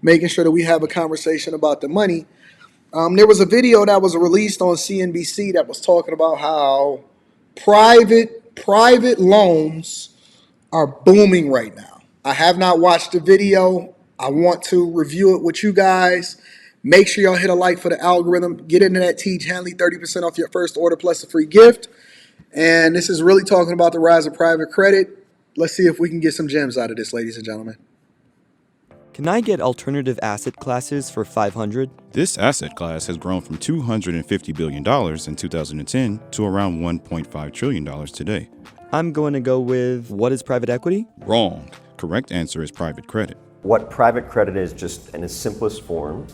making sure that we have a conversation about the money. There was a video that was released on CNBC that was talking about how private loans are booming right now. I have not watched the video. I want to review it with you guys. Make sure y'all hit a like for the algorithm. Get into that Teach Hanley, 30% off your first order plus a free gift. And this is really talking about the rise of private credit. Let's see if we can get some gems out of this, ladies and gentlemen. Can I get alternative asset classes for $500? This asset class has grown from $250 billion in 2010 to around $1.5 trillion today. I'm going to go with, what is private equity? Wrong. Correct answer is private credit. What private credit is, just in its simplest form,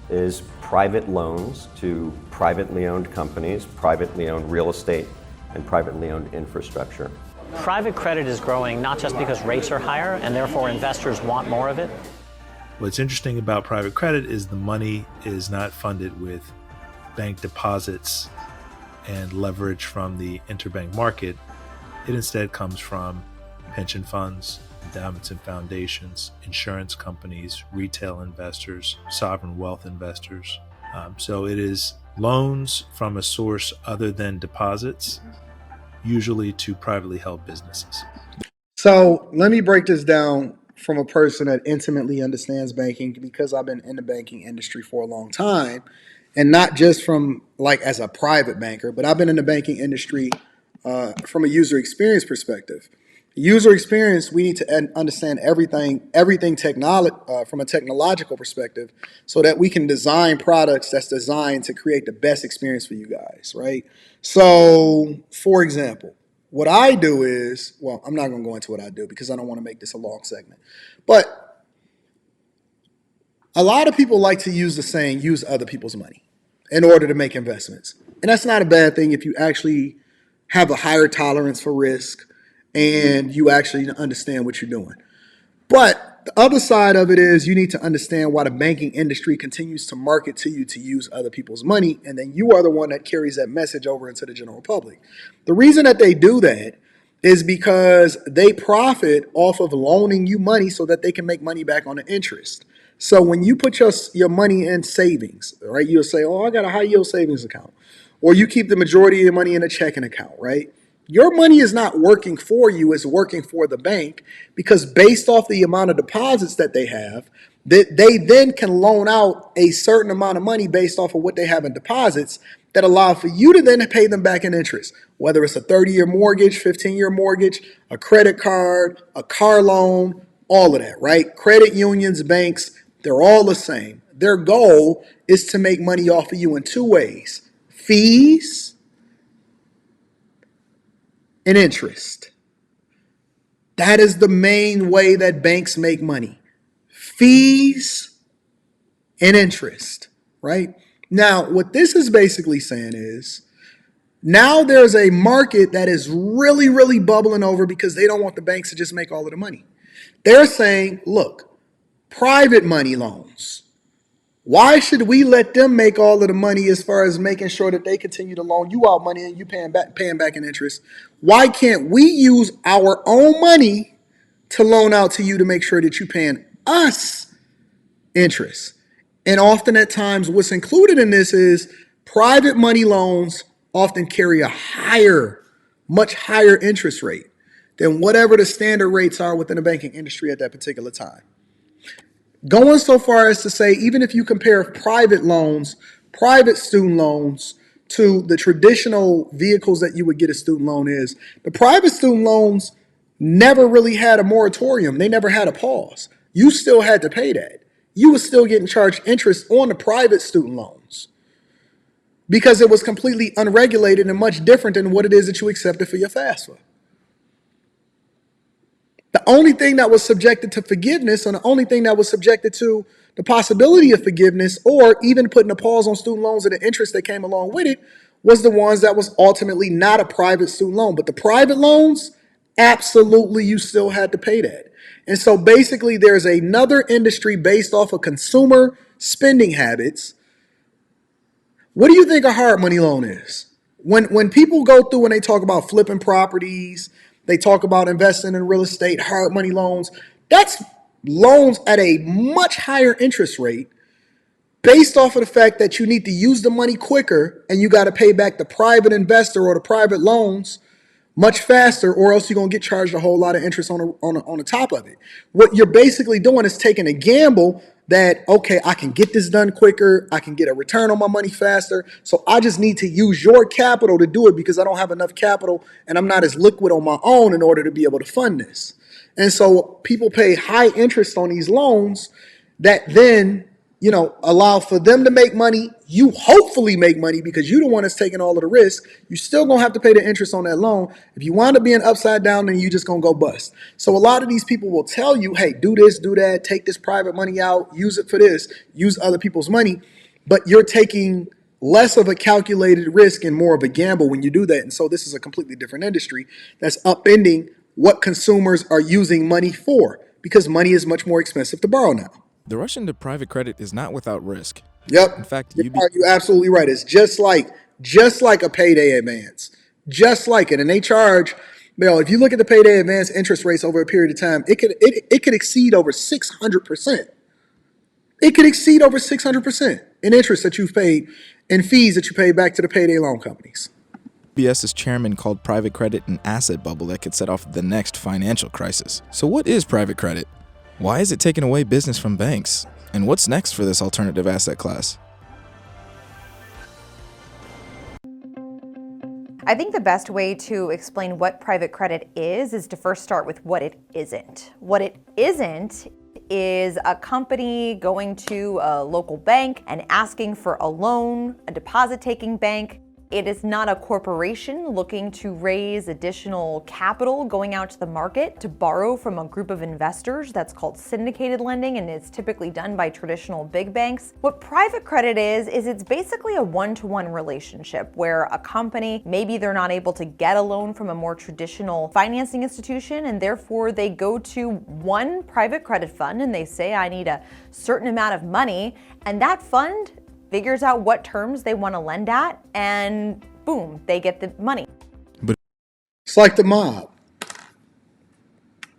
is private loans to privately owned companies, privately owned real estate, and privately owned infrastructure. Private credit is growing not just because rates are higher and therefore investors want more of it. What's interesting about private credit is the money is not funded with bank deposits and leverage from the interbank market. It instead comes from pension funds, endowments and foundations, insurance companies, retail investors, sovereign wealth investors. So it is loans from a source other than deposits, usually to privately held businesses. So let me break this down from a person that intimately understands banking, because I've been in the banking industry for a long time, and not just from like as a private banker, but I've been in the banking industry from a user experience perspective. User experience, we need to understand everything from a technological perspective, so that we can design products that's designed to create the best experience for you guys, right? So, for example, what I do is, well, I'm not going to go into what I do because I don't want to make this a long segment. But a lot of people like to use the saying, use other people's money in order to make investments. And that's not a bad thing if you actually have a higher tolerance for risk and you actually understand what you're doing. But the other side of it is you need to understand why the banking industry continues to market to you to use other people's money, and then you are the one that carries that message over into the general public. The reason that they do that is because they profit off of loaning you money so that they can make money back on the interest. So when you put your money in savings, right, you'll say, oh, I got a high yield savings account. Or you keep the majority of your money in a checking account, right? Your money is not working for you, it's working for the bank, because based off the amount of deposits that they have, they then can loan out a certain amount of money based off of what they have in deposits that allow for you to then pay them back in interest, whether it's a 30-year mortgage, 15-year mortgage, a credit card, a car loan, all of that, right? Credit unions, banks, they're all the same. Their goal is to make money off of you in two ways: fees and interest. That is the main way that banks make money. Fees and interest, right? Now, what this is basically saying is, now there's a market that is really, really bubbling over because they don't want the banks to just make all of the money. They're saying, look, private money loans, why should we let them make all of the money as far as making sure that they continue to loan you out money and you paying back in interest? Why can't we use our own money to loan out to you to make sure that you're paying us interest? And often at times what's included in this is private money loans often carry a much higher interest rate than whatever the standard rates are within the banking industry at that particular time. Going so far as to say, even if you compare private loans, private student loans, to the traditional vehicles that you would get a student loan is, the private student loans never really had a moratorium. They never had a pause. You still had to pay that. You were still getting charged interest on the private student loans because it was completely unregulated and much different than what it is that you accepted for your FAFSA. The only thing that was subjected to forgiveness, and the only thing that was subjected to the possibility of forgiveness, or even putting a pause on student loans and the interest that came along with it, was the ones that was ultimately not a private student loan. But the private loans, absolutely, you still had to pay that. And so basically there's another industry based off of consumer spending habits. What do you think a hard money loan is? When people go through and they talk about flipping properties, they talk about investing in real estate, hard money loans, that's loans at a much higher interest rate based off of the fact that you need to use the money quicker and you got to pay back the private investor or the private loans much faster, or else you're going to get charged a whole lot of interest on the top of it. What you're basically doing is taking a gamble that, okay, I can get this done quicker, I can get a return on my money faster, so I just need to use your capital to do it because I don't have enough capital and I'm not as liquid on my own in order to be able to fund this. And so people pay high interest on these loans that then, allow for them to make money. You hopefully make money because you're the one that's taking all of the risk. You're still going to have to pay the interest on that loan. If you wind up being upside down, then you're just going to go bust. So a lot of these people will tell you, hey, do this, do that, take this private money out, use it for this, use other people's money. But you're taking less of a calculated risk and more of a gamble when you do that. And so this is a completely different industry that's upending what consumers are using money for, because money is much more expensive to borrow now. The rush into private credit is not without risk. Yep. In fact, you're absolutely right. It's just like a payday advance, just like it. And they charge, if you look at the payday advance interest rates over a period of time, it could exceed over 600%. It could exceed over 600% in interest that you've paid and fees that you pay back to the payday loan companies. UBS's chairman called private credit an asset bubble that could set off the next financial crisis. So what is private credit? Why is it taking away business from banks? And what's next for this alternative asset class? I think the best way to explain what private credit is to first start with what it isn't. What it isn't is a company going to a local bank and asking for a loan, a deposit-taking bank. It is not a corporation looking to raise additional capital going out to the market to borrow from a group of investors. That's called syndicated lending, and it's typically done by traditional big banks. What private credit is it's basically a one-to-one relationship where a company, maybe they're not able to get a loan from a more traditional financing institution, and therefore they go to one private credit fund and they say, I need a certain amount of money, and that fund figures out what terms they want to lend at, and boom, they get the money. But it's like the mob.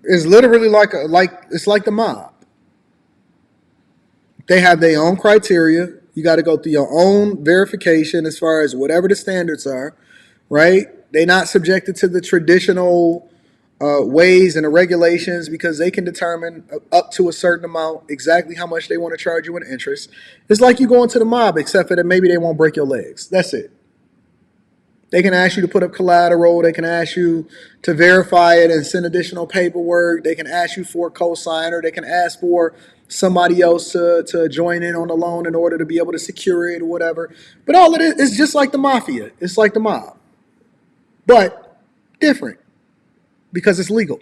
It's literally like the mob. They have their own criteria. You got to go through your own verification as far as whatever the standards are, right? They're not subjected to the traditional ways and the regulations, because they can determine up to a certain amount exactly how much they want to charge you in interest. It's like you go into the mob, except for that maybe they won't break your legs. That's it. They can ask you to put up collateral. They can ask you to verify it and send additional paperwork. They can ask you for a cosigner. They can ask for somebody else to join in on the loan in order to be able to secure it or whatever. But all of it is just like the mafia. It's like the mob, but different, because it's legal.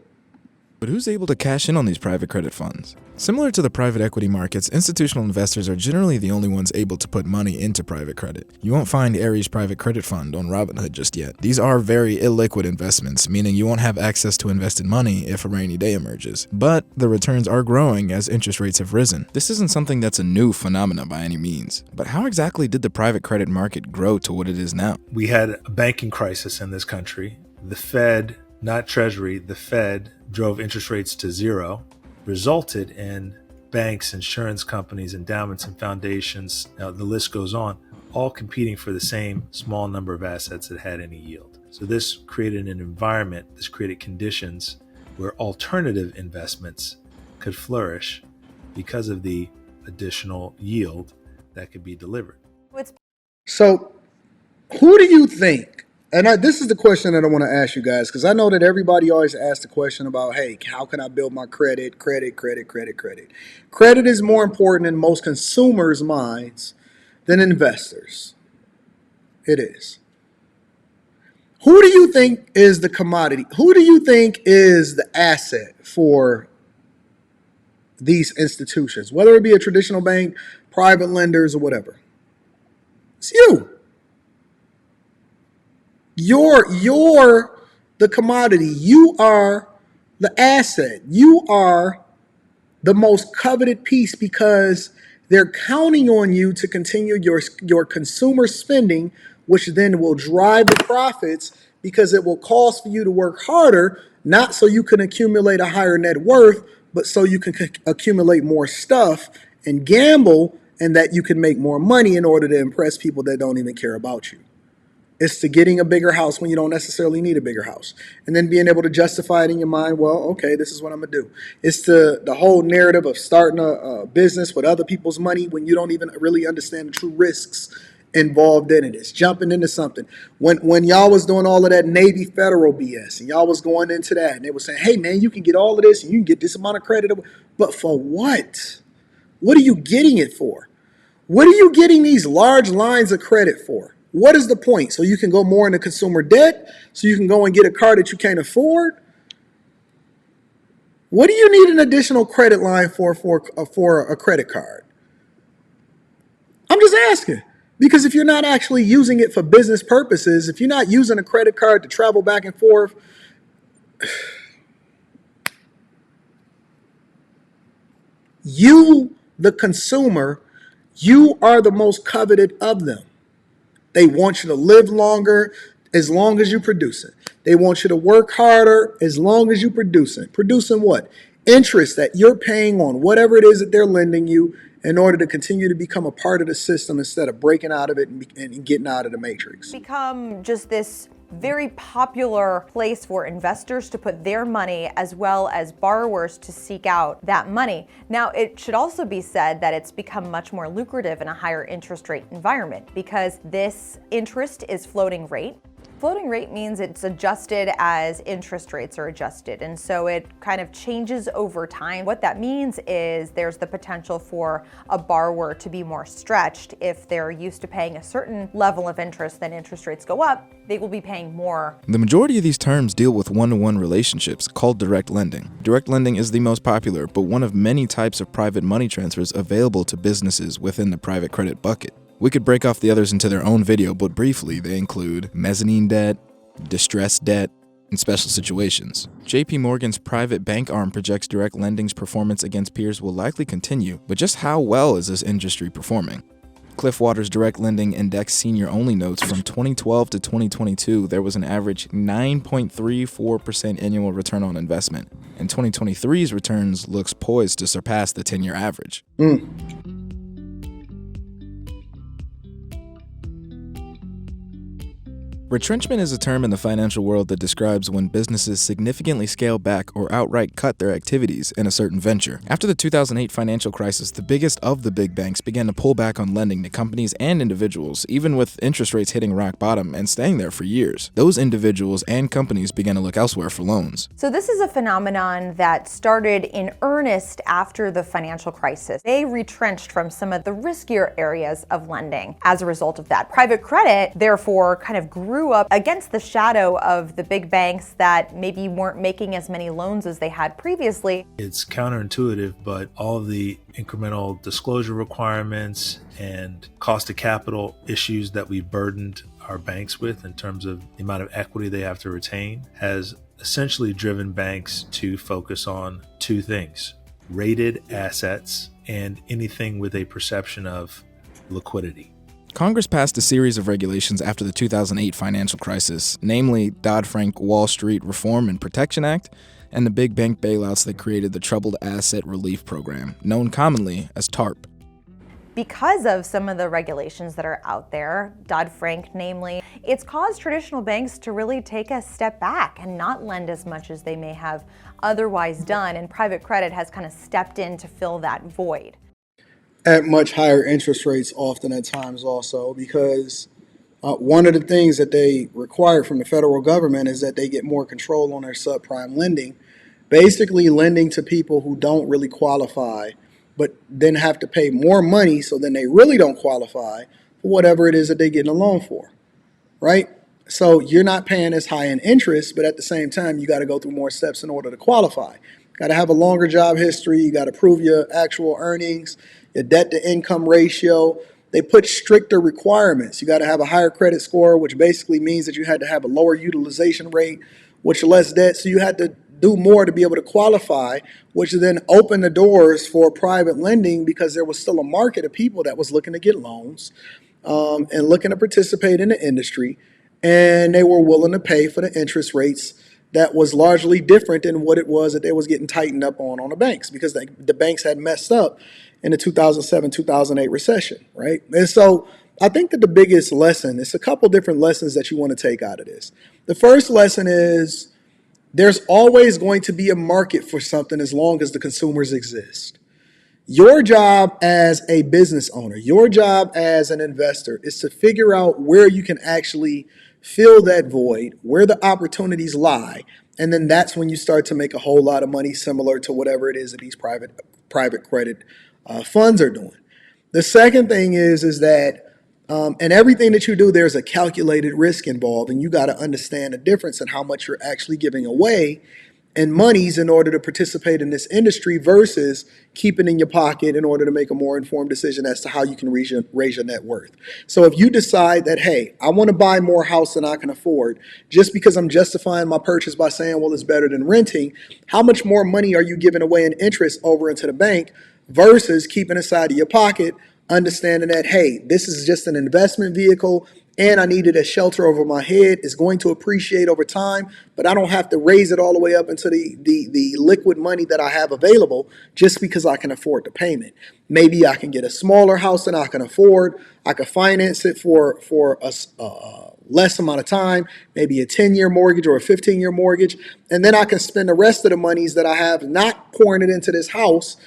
But who's able to cash in on these private credit funds? Similar to the private equity markets, institutional investors are generally the only ones able to put money into private credit. You won't find Ares Private Credit Fund on Robinhood just yet. These are very illiquid investments, meaning you won't have access to invested money if a rainy day emerges. But the returns are growing as interest rates have risen. This isn't something that's a new phenomenon by any means. But how exactly did the private credit market grow to what it is now? We had a banking crisis in this country. The Fed, not Treasury, the Fed drove interest rates to zero, resulted in banks, insurance companies, endowments, and foundations, now the list goes on, all competing for the same small number of assets that had any yield. So this created an environment, this created conditions where alternative investments could flourish because of the additional yield that could be delivered. So who do you think, and this is the question that I want to ask you guys, because I know that everybody always asks the question about, hey, how can I build my credit? Credit is more important in most consumers' minds than investors. It is. Who do you think is the commodity? Who do you think is the asset for these institutions, whether it be a traditional bank, private lenders, or whatever? It's you. You're the commodity. You are the asset. You are the most coveted piece, because they're counting on you to continue your consumer spending, which then will drive the profits, because it will cost for you to work harder, not so you can accumulate a higher net worth, but so you can accumulate more stuff and gamble, and that you can make more money in order to impress people that don't even care about you. It's to getting a bigger house when you don't necessarily need a bigger house. And then being able to justify it in your mind, well, okay, this is what I'm going to do. It's the whole narrative of starting a business with other people's money when you don't even really understand the true risks involved in it. It's jumping into something. When y'all was doing all of that Navy Federal BS and y'all was going into that and they were saying, hey, man, you can get all of this and you can get this amount of credit. But for what? What are you getting it for? What are you getting these large lines of credit for? What is the point? So you can go more into consumer debt? So you can go and get a car that you can't afford? What do you need an additional credit line for a credit card? I'm just asking. Because if you're not actually using it for business purposes, if you're not using a credit card to travel back and forth, you, the consumer, you are the most coveted of them. They want you to live longer as long as you produce it. They want you to work harder as long as you produce it. Producing what? Interest that you're paying on whatever it is that they're lending you in order to continue to become a part of the system instead of breaking out of it and getting out of the matrix. Become just this very popular place for investors to put their money as well as borrowers to seek out that money. Now, it should also be said that it's become much more lucrative in a higher interest rate environment because this interest is floating rate. Floating rate means it's adjusted as interest rates are adjusted, and so it kind of changes over time. What that means is there's the potential for a borrower to be more stretched. If they're used to paying a certain level of interest, then interest rates go up, they will be paying more. The majority of these terms deal with one-to-one relationships called direct lending. Direct lending is the most popular, but one of many types of private money transfers available to businesses within the private credit bucket. We could break off the others into their own video, but briefly, they include mezzanine debt, distressed debt, and special situations. JP Morgan's private bank arm projects direct lending's performance against peers will likely continue, but just how well is this industry performing? Cliffwater's direct lending index senior-only notes from 2012 to 2022, there was an average 9.34% annual return on investment, and 2023's returns looks poised to surpass the 10-year average. Retrenchment is a term in the financial world that describes when businesses significantly scale back or outright cut their activities in a certain venture. After the 2008 financial crisis, the biggest of the big banks began to pull back on lending to companies and individuals, even with interest rates hitting rock bottom and staying there for years. Those individuals and companies began to look elsewhere for loans. So this is a phenomenon that started in earnest after the financial crisis. They retrenched from some of the riskier areas of lending. As a result of that, private credit, therefore, kind of grew up against the shadow of the big banks that maybe weren't making as many loans as they had previously. It's counterintuitive, but all of the incremental disclosure requirements and cost of capital issues that we burdened our banks with in terms of the amount of equity they have to retain has essentially driven banks to focus on two things: rated assets and anything with a perception of liquidity. Congress passed a series of regulations after the 2008 financial crisis, namely Dodd-Frank Wall Street Reform and Protection Act and the big bank bailouts that created the Troubled Asset Relief Program, known commonly as TARP. Because of some of the regulations that are out there, Dodd-Frank namely, it's caused traditional banks to really take a step back and not lend as much as they may have otherwise done, and private credit has kind of stepped in to fill that void. At much higher interest rates often at times also, because one of the things that they require from the federal government is that they get more control on their subprime lending, basically lending to people who don't really qualify, but then have to pay more money, so then they really don't qualify for whatever it is that they're getting a loan for, right? So you're not paying as high in interest, but at the same time, you got to go through more steps in order to qualify. Got to have a longer job history. You got to prove your actual earnings, your debt to income ratio. They put stricter requirements. You got to have a higher credit score, which basically means that you had to have a lower utilization rate, which less debt. So you had to do more to be able to qualify, which then opened the doors for private lending because there was still a market of people that was looking to get loans and looking to participate in the industry. And they were willing to pay for the interest rates that was largely different than what it was that they was getting tightened up on the banks, because the banks had messed up in the 2007, 2008 recession, right? And so I think that the biggest lesson, it's a couple different lessons that you want to take out of this. The first lesson is there's always going to be a market for something as long as the consumers exist. Your job as a business owner, your job as an investor is to figure out where you can actually fill that void, where the opportunities lie, and then that's when you start to make a whole lot of money, similar to whatever it is that these private credit funds are doing. The second thing is that in everything that you do, there's a calculated risk involved, and you got to understand the difference in how much you're actually giving away and monies in order to participate in this industry versus keeping in your pocket in order to make a more informed decision as to how you can raise your net worth. So if you decide that, hey, I want to buy more house than I can afford, just because I'm justifying my purchase by saying, well, it's better than renting, how much more money are you giving away in interest over into the bank versus keeping aside of your pocket, understanding that, hey, this is just an investment vehicle and I needed a shelter over my head. It's going to appreciate over time, but I don't have to raise it all the way up into the liquid money that I have available just because I can afford the payment. Maybe I can get a smaller house than I can afford. I can finance it for a less amount of time, maybe a 10-year mortgage or a 15-year mortgage, and then I can spend the rest of the monies that I have not pouring it into this house,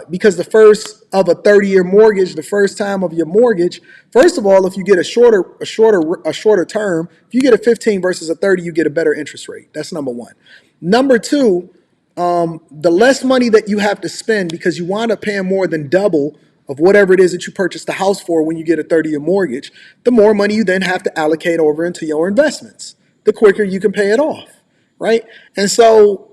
because the first of a 30-year mortgage, the first time of your mortgage, first of all, if you get a shorter term, if you get a 15 versus a 30, you get a better interest rate. That's number one. Number two, the less money that you have to spend, because you wind up paying more than double of whatever it is that you purchased the house for when you get a 30-year mortgage, the more money you then have to allocate over into your investments, the quicker you can pay it off, right? And so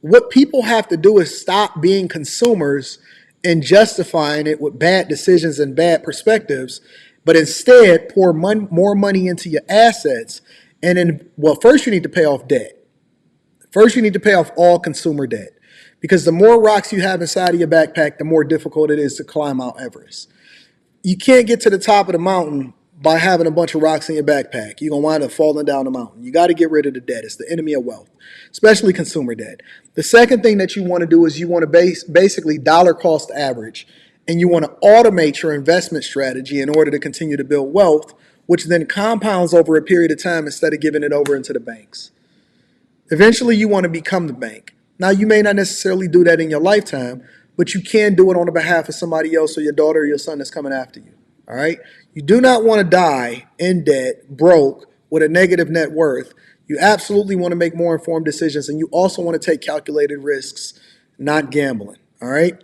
what people have to do is stop being consumers and justifying it with bad decisions and bad perspectives, but instead pour more money into your assets. And then, well, first you need to pay off debt. First you need to pay off all consumer debt, because the more rocks you have inside of your backpack, the more difficult it is to climb Mount Everest. You can't get to the top of the mountain by having a bunch of rocks in your backpack. You're going to wind up falling down the mountain. You got to get rid of the debt. It's the enemy of wealth, especially consumer debt. The second thing that you want to do is you want to basically dollar cost average, and you want to automate your investment strategy in order to continue to build wealth, which then compounds over a period of time instead of giving it over into the banks. Eventually, you want to become the bank. Now, you may not necessarily do that in your lifetime, but you can do it on the behalf of somebody else, or your daughter or your son that's coming after you. All right? You do not want to die in debt, broke, with a negative net worth. You absolutely want to make more informed decisions, and you also want to take calculated risks, not gambling. All right?